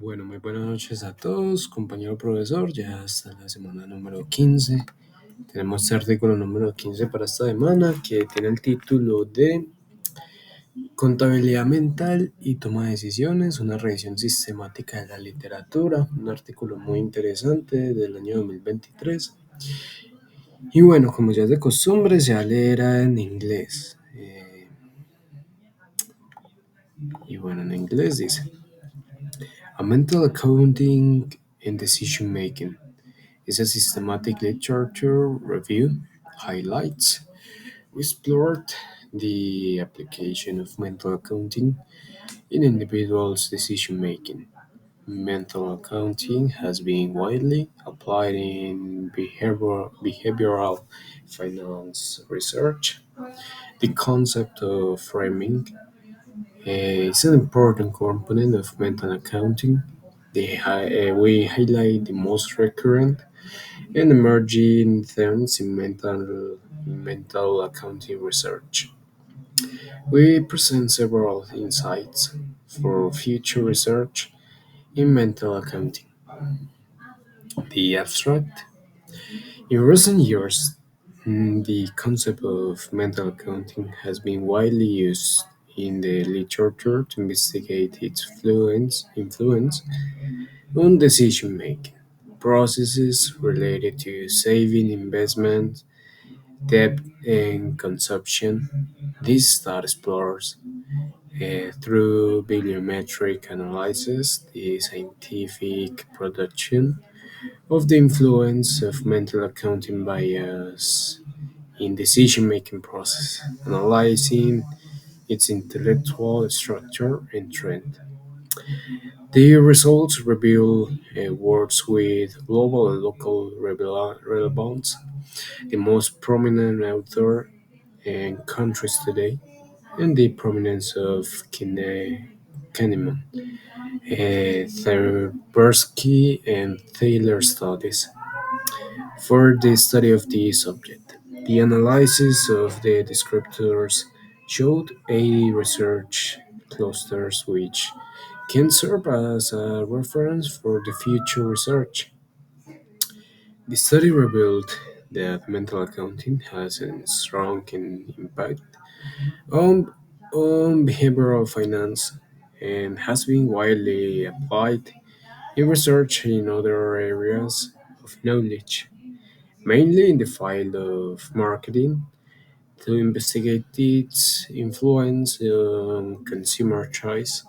Bueno, muy buenas noches a todos, compañero profesor. Ya está la semana número 15. Tenemos este artículo número 15 para esta semana que tiene el título de Contabilidad mental y toma de decisiones, una revisión sistemática de la literatura, un artículo muy interesante del año 2023. Y bueno, como ya es de costumbre, se va a leer en inglés. Y bueno, en inglés dice: A mental accounting and decision making is a systematic literature review highlights. We explored the application of mental accounting in individuals' decision making. Mental accounting has been widely applied in behavioral finance research. The concept of framing is an important component of mental accounting. We highlight the most recurrent and emerging themes in mental accounting research. We present several insights for future research in mental accounting. The abstract. In recent years, the concept of mental accounting has been widely used in the literature to investigate its influence on decision making processes related to saving, investment, debt, and consumption. This study explores, through bibliometric analysis, the scientific production of the influence of mental accounting bias in decision-making process, analyzing its intellectual structure and trend. The results reveal words with global and local relevance. The most prominent author and countries today, and the prominence of Kahneman, Tversky, and Taylor studies for the study of the subject. The analysis of the descriptors showed 80 research clusters which can serve as a reference for the future research. The study revealed that mental accounting has a strong impact on, on behavioral finance and has been widely applied in research in other areas of knowledge, mainly in the field of marketing, to investigate its influence on consumer choice.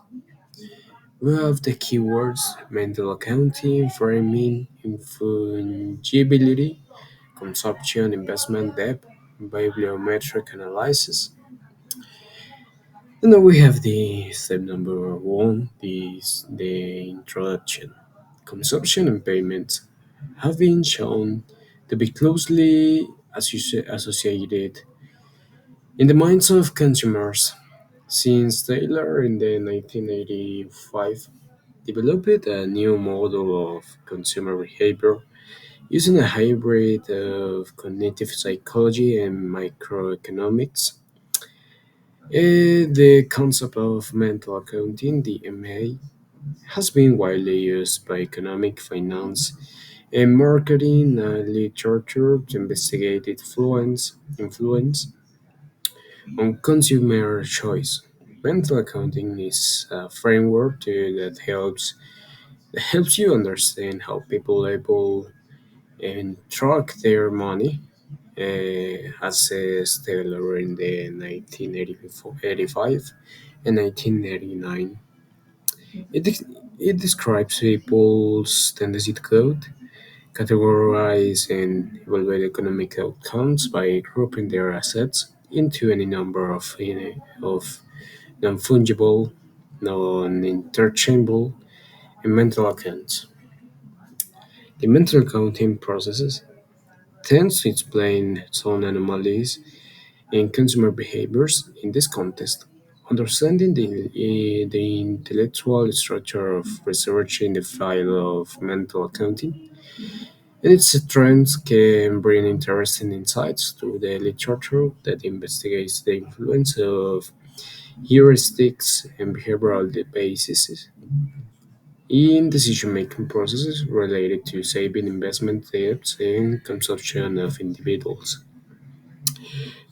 We have the keywords mental accounting, framing, fungibility, consumption, investment, debt, bibliometric analysis. And then we have the step number one, the introduction. Consumption and payments have been shown to be closely associated in the minds of consumers since Taylor in the 1985 developed a new model of consumer behavior using a hybrid of cognitive psychology and microeconomics. The concept of mental accounting, the MA, has been widely used by economic finance and marketing literature to investigate influence on consumer choice. Mental accounting is a framework that helps you understand how people label and track their money, as says Taylor in the 1985 and 1989. It, de- it describes people's tendency to code, categorize, and evaluate economic outcomes by grouping their assets into any number of non-fungible, non-interchangeable, and mental accounts. The mental accounting processes tends to explain some anomalies in consumer behaviors in this context. Understanding the intellectual structure of research in the field of mental accounting and its trends can bring interesting insights to the literature that investigates the influence of heuristics and behavioral bases in decision-making processes related to saving, investment, debts, and consumption of individuals.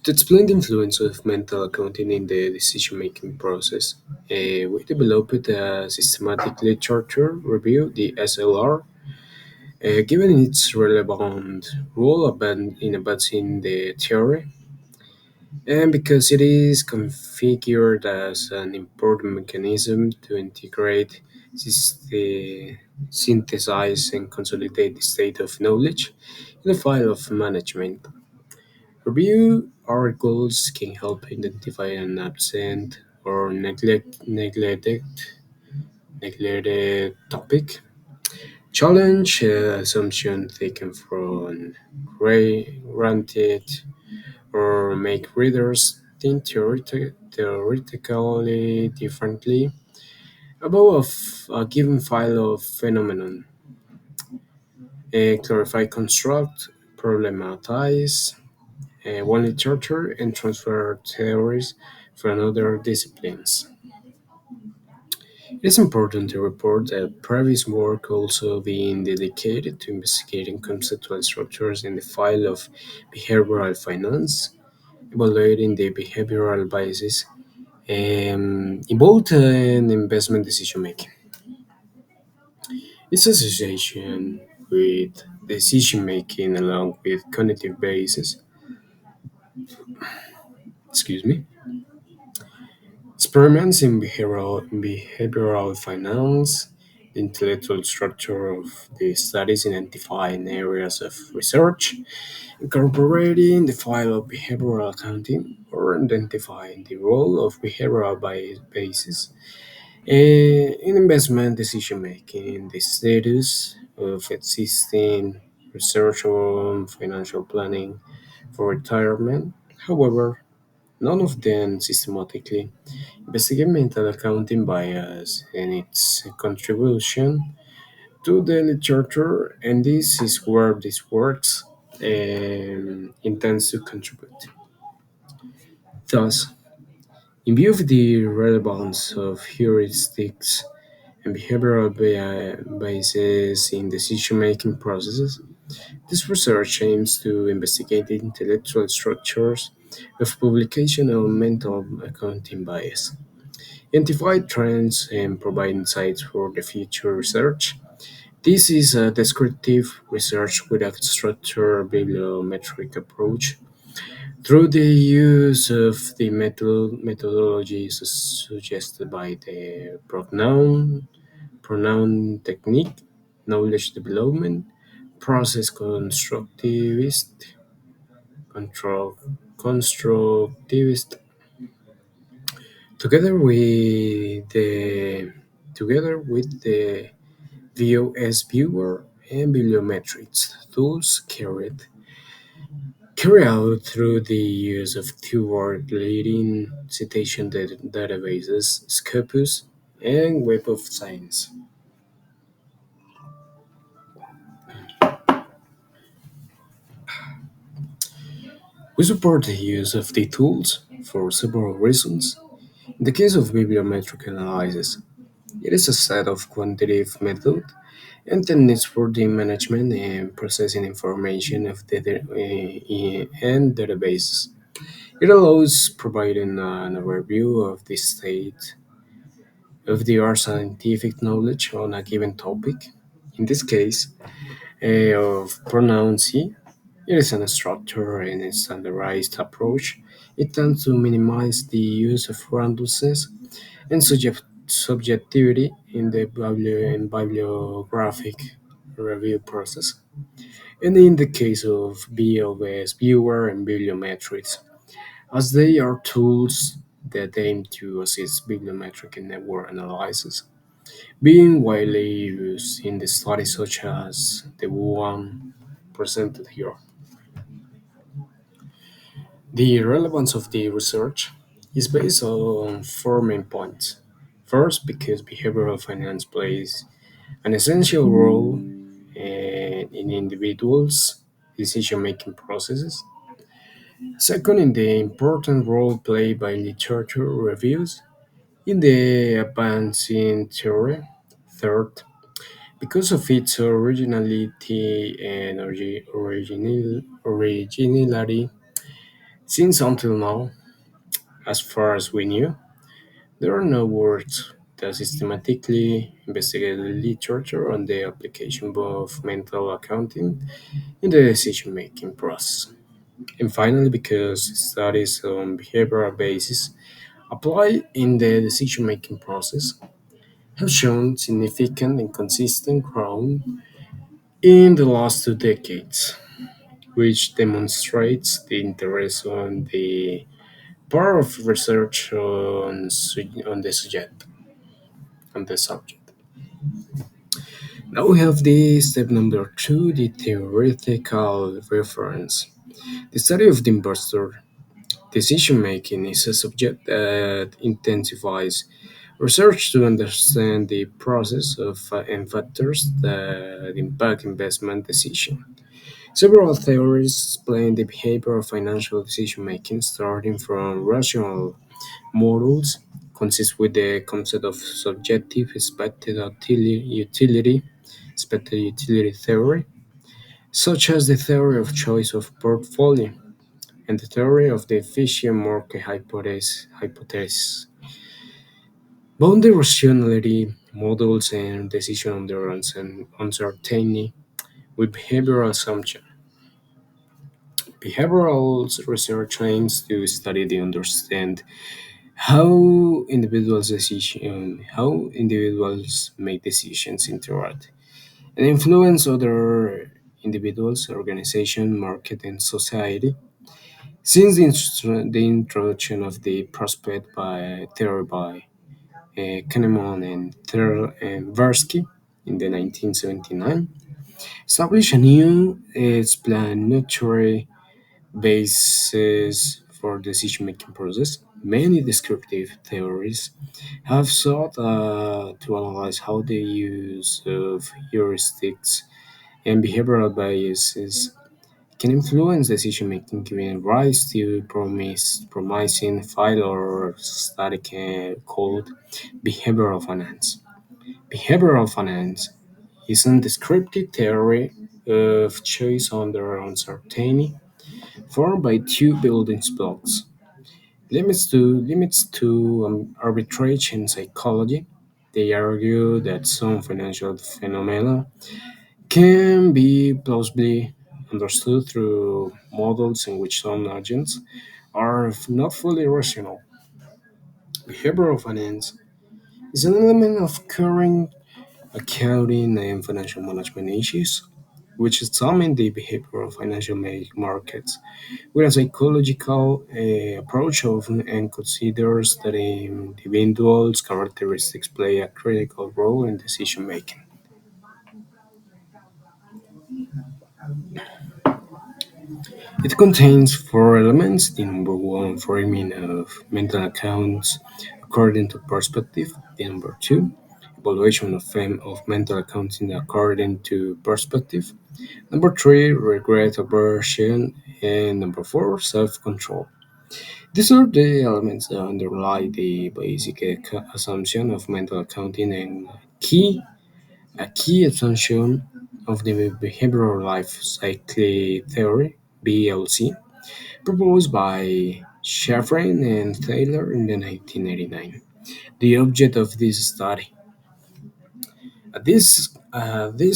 To explain the influence of mental accounting in the decision-making process, we developed a systematic literature review, the SLR, given its relevant role in advancing the theory, and because it is configured as an important mechanism to integrate, synthesize, and consolidate the state of knowledge in a file of management. Review articles can help identify an absent or neglected topic, challenge assumptions taken from granted, or make readers think theoretically differently about a given file of phenomenon, clarify, construct, problematize one literature, and transfer theories from other disciplines. It is important to report that previous work also being dedicated to investigating conceptual structures in the field of behavioral finance, evaluating the behavioral biases involved in investment decision making. Its association with decision making along with cognitive biases, excuse me, experiments in behavioral finance, the intellectual structure of the studies identifying areas of research, incorporating the file of behavioral accounting, or identifying the role of behavioral biases in investment decision making, the status of existing research on financial planning for retirement. However, none of them systematically investigate mental accounting bias and its contribution to the literature, and this is where this works intends to contribute. Thus, in view of the relevance of heuristics and behavioral biases in decision-making processes, this research aims to investigate the intellectual structures of publication on mental accounting bias, identify trends, and provide insights for the future research. This is a descriptive research with a structured bibliometric approach through the use of the methodologies suggested by the pronoun technique, knowledge development, process control, constructivist, together with the VOS viewer and bibliometrics tools carry out through the use of two-word leading citation databases, Scopus and Web of Science. We support the use of the tools for several reasons. In the case of bibliometric analysis, it is a set of quantitative methods and techniques for the management and processing information of and databases. It allows providing an overview of the state of the art scientific knowledge on a given topic. In this case, of pronunciation, it is a structured and standardized approach. It tends to minimize the use of randomness and subjectivity in the bibliographic review process. And in the case of BLS viewer and bibliometrics, as they are tools that aim to assist bibliometric and network analysis, being widely used in the studies such as the one presented here. The relevance of the research is based on four main points. First, because behavioral finance plays an essential role in individuals' decision making processes. Second, in the important role played by literature reviews in the advancing theory. Third, Because of its originality and originality, since until now, as far as we knew, there are no words that systematically investigate the literature on the application of mental accounting in the decision making process. And finally, because studies on behavioral basis applied in the decision making process have shown significant and consistent growth in the last 2 decades, which demonstrates the interest on the part of research on the subject. Now we have the step number two, the theoretical reference. The study of the investor decision making is a subject that intensifies research to understand the process of and factors that impact investment decision. Several theories explain the behavior of financial decision making, starting from rational models, consist with the concept of subjective expected utility theory, such as the theory of choice of portfolio and the theory of the efficient market hypothesis. Boundary rationality models and decision endurance and uncertainty with behavioral assumption. Behavioral research aims to study the understand how individuals make decisions, interact, and influence other individuals, organization, market, and society. Since the introduction of the prospect by theory by Kahneman and Tversky in the 1979, established a new explanatory basis for decision-making process. Many descriptive theories have sought to analyze how the use of heuristics and behavioral biases can influence decision-making, giving rise to promising field or study called behavioral finance. Behavioral finance is a descriptive theory of choice under uncertainty formed by two building blocks: limits to arbitrage in psychology. They argue that some financial phenomena can be plausibly understood through models in which some agents are not fully rational. Behavioral finance is an element of current accounting and financial management issues, which examine the behavior of financial markets with a psychological approach of, and considers that individuals' characteristics play a critical role in decision making. It contains four elements. The number one, framing of mental accounts according to perspective. The number two, evaluation of mental accounting according to perspective. Number three, regret aversion. And number four, self control. These are the elements that underlie the basic assumption of mental accounting and a key assumption of the behavioral life cycle theory (BLC), proposed by Schafrin and Taylor in the 1989. The object of this study. This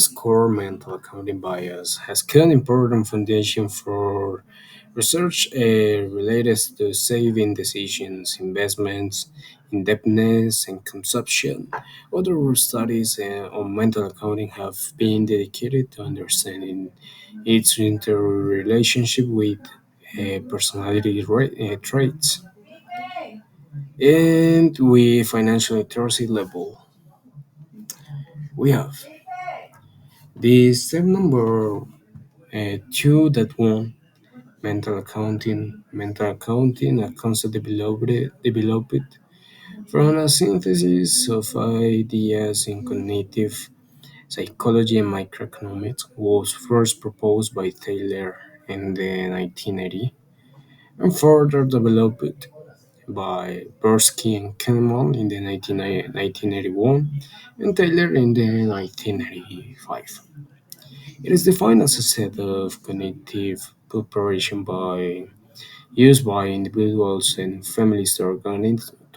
core mental accounting bias has an important foundation for research related to saving decisions, investments, indebtedness, and consumption. Other studies on mental accounting have been dedicated to understanding its interrelationship with personality traits and with financial literacy level. We have the step number two that one mental accounting, a concept developed from a synthesis of ideas in cognitive psychology and microeconomics, was first proposed by Taylor in the 1980 and further developed by Bursky and Kahneman in the 1981 and Taylor in the 1985. It is defined as a set of cognitive preparation used by individuals and families to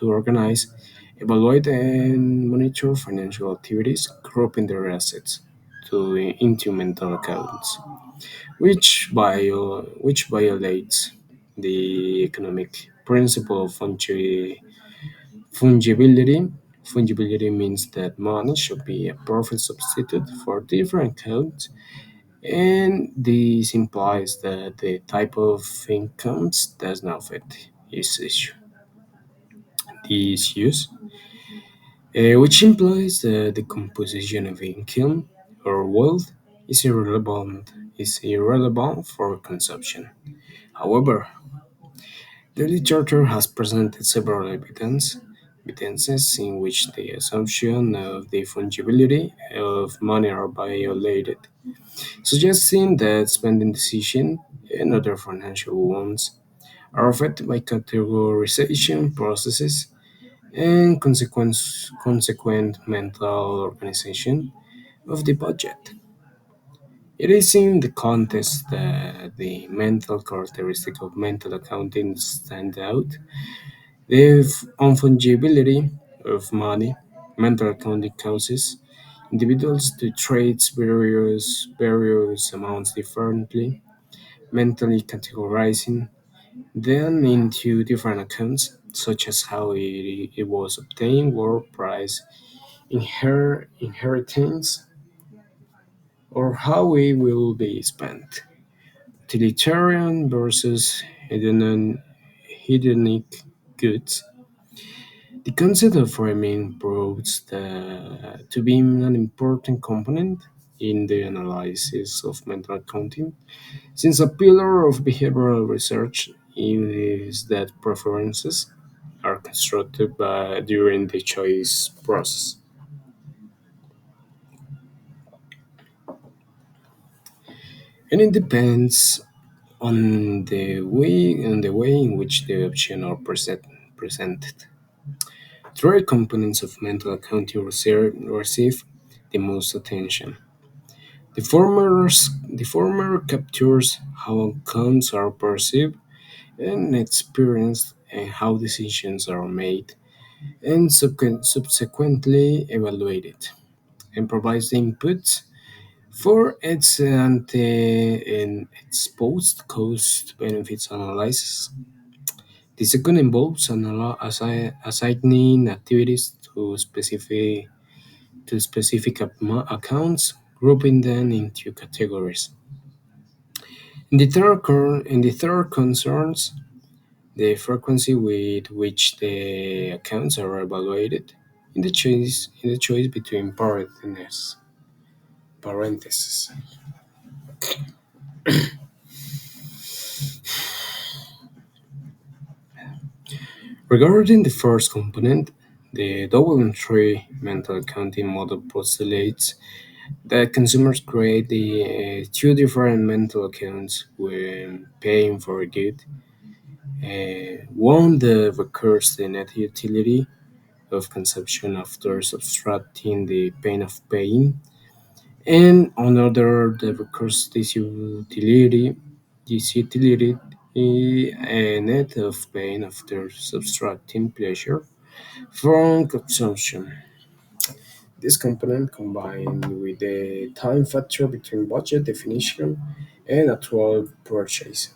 organize, evaluate, and monitor financial activities, grouping their assets into mental accounts, which violates the economic principle of fungibility. Fungibility means that money should be a perfect substitute for different accounts, and this implies that the type of incomes does not fit this use, which implies that the composition of income or wealth is irrelevant for consumption. However, the literature has presented several evidences in which the assumption of the fungibility of money are violated, suggesting that spending decisions and other financial ones are affected by categorization processes and consequent mental organization of the budget. It is in the context that the mental characteristic of mental accounting stand out. The unfungibility of money, mental accounting causes individuals to trade various amounts differently, mentally categorizing them into different accounts, such as how it was obtained, work price, inheritance, or how it will be spent. Utilitarian versus hedonic goods. The concept of framing proves to be an important component in the analysis of mental accounting, since a pillar of behavioral research is that preferences are constructed during the choice process. And it depends on the way in which the options are presented. Three components of mental accounting receive the most attention. The former captures how outcomes are perceived and experienced and how decisions are made and subsequently evaluated, and provides the inputs for its ante and its post cost benefits analysis. The second involves assigning activities to specific accounts, grouping them into categories. And the third concerns the frequency with which the accounts are evaluated in the choice between parentheses. Regarding the first component, the double entry mental accounting model postulates that consumers create the two different mental accounts when paying for a good. One that records the net utility of consumption after subtracting the pain of paying, and another that records this utility net of pain after subtracting pleasure from consumption. This component, combined with the time factor between budget definition and actual purchase,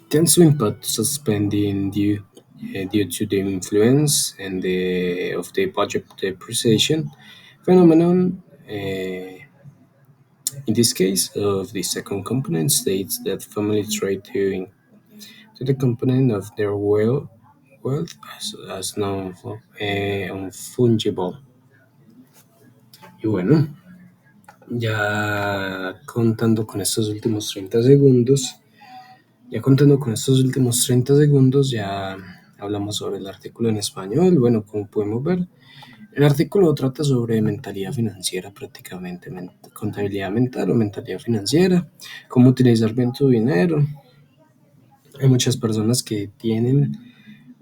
tends to impact spending due to the influence of the budget depreciation phenomenon. In this case, of the second component states that families try to the component of their wealth as non-fungible. Y bueno, ya contando con estos últimos 30 segundos, ya hablamos sobre el artículo en español. Bueno, como podemos ver, el artículo trata sobre mentalidad financiera prácticamente, contabilidad mental o mentalidad financiera, cómo utilizar bien tu dinero. Hay muchas personas que tienen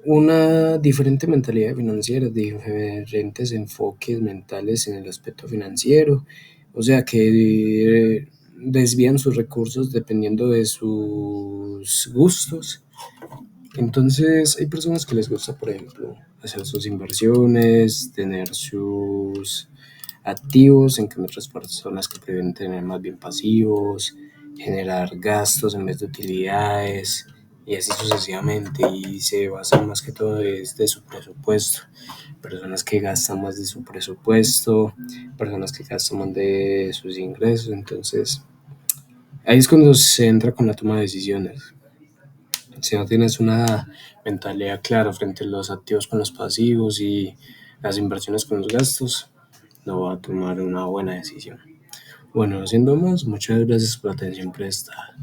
una diferente mentalidad financiera, diferentes enfoques mentales en el aspecto financiero, o sea que desvían sus recursos dependiendo de sus gustos. Entonces, hay personas que les gusta, por ejemplo, hacer sus inversiones, tener sus activos, en cambio otras personas que prefieren tener más bien pasivos, generar gastos en vez de utilidades y así sucesivamente, y se basan más que todo de su presupuesto. Personas que gastan más de su presupuesto, personas que gastan más de sus ingresos. Entonces ahí es cuando se entra con la toma de decisiones. Si no tienes una mentalidad clara frente a los activos con los pasivos y las inversiones con los gastos, no va a tomar una buena decisión. Bueno, siendo más, muchas gracias por la atención prestada.